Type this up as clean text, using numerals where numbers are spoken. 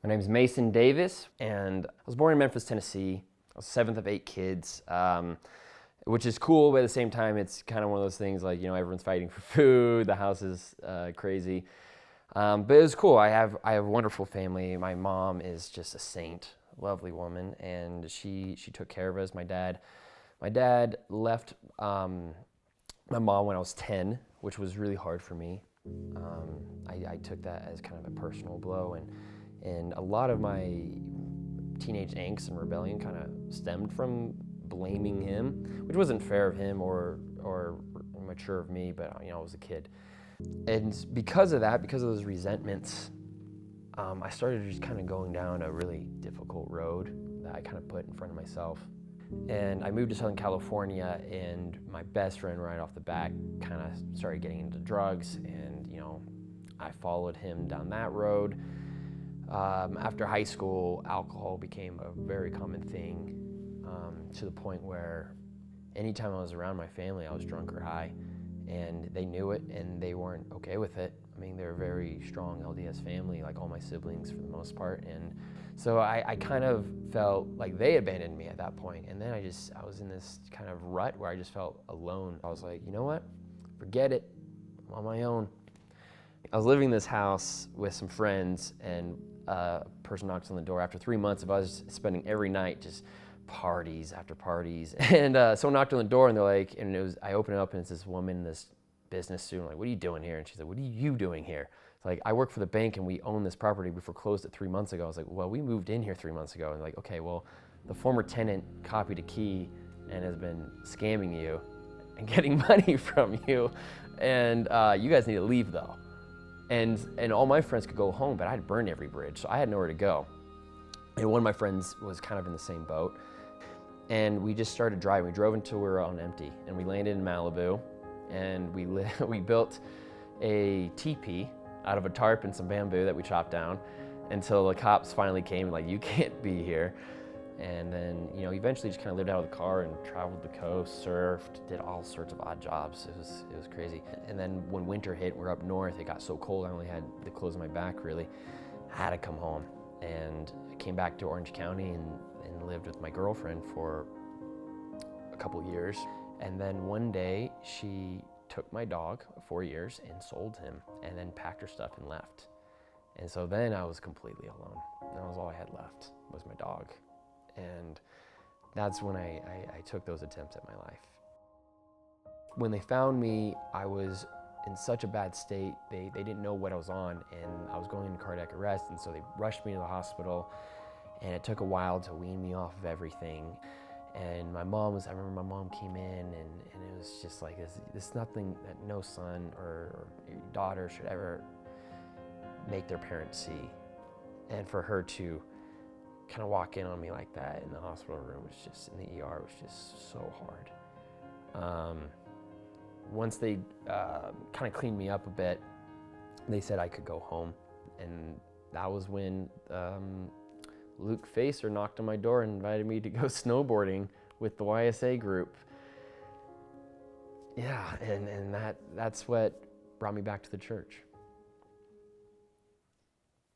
My name is Mason Davis, and I was born in Memphis, Tennessee. I was seventh of 8 kids, which is cool, but at the same time, it's kind of one of those things like, you know, everyone's fighting for food, the house is crazy. But it was cool. I have a wonderful family. My mom is just a saint, lovely woman, and she took care of us. My dad left my mom when I was 10, which was really hard for me. I took that as kind of a personal blow, and a lot of my teenage angst and rebellion kind of stemmed from blaming him, which wasn't fair of him or mature of me, but you know, I was a kid. And because of that, because of those resentments, I started just kind of going down a really difficult road that I kind of put in front of myself. And I moved to Southern California, and my best friend right off the bat kind of started getting into drugs, and you know, I followed him down that road. After high school, alcohol became a very common thing, to the point where anytime I was around my family, I was drunk or high, and they knew it, and they weren't okay with it. I mean, they're a very strong LDS family, like all my siblings for the most part, and so I kind of felt like they abandoned me at that point, and then I was in this kind of rut where I just felt alone. I was like, you know what? Forget it. I'm on my own. I was living in this house with some friends, and a person knocks on the door after 3 months of us spending every night just parties after parties. And someone knocked on the door, and they're like, I open it up, and it's this woman in this business suit. I'm like, what are you doing here? And she's like, what are you doing here? It's like, I work for the bank, and we own this property. We foreclosed it 3 months ago. I was like, well, we moved in here 3 months ago. And they're like, okay, well, the former tenant copied a key and has been scamming you and getting money from you. And you guys need to leave, though. And all my friends could go home, but I had burned every bridge, so I had nowhere to go. And one of my friends was kind of in the same boat. And we just started driving. We drove until we were on empty, and we landed in Malibu, and we built a teepee out of a tarp and some bamboo that we chopped down until the cops finally came and like, you can't be here. And then, you know, eventually just kind of lived out of the car and traveled the coast, surfed, did all sorts of odd jobs. It was crazy. And then when winter hit, we're up north, it got so cold I only had the clothes on my back really. I had to come home, and I came back to Orange County and lived with my girlfriend for a couple years. And then one day she took my dog of 4 years and sold him, and then packed her stuff and left. And so then I was completely alone. That was all I had left, was my dog. And that's when I took those attempts at my life. When they found me, I was in such a bad state. They didn't know what I was on, and I was going into cardiac arrest, and so they rushed me to the hospital, and it took a while to wean me off of everything. And I remember my mom came in, and it was just like, this is nothing that no son or daughter should ever make their parents see. And for her to kind of walk in on me like that in the hospital room was just, in the ER, was just so hard. Once they kind of cleaned me up a bit, they said I could go home. And that was when Luke Facer knocked on my door and invited me to go snowboarding with the YSA group. Yeah, and that's what brought me back to the church.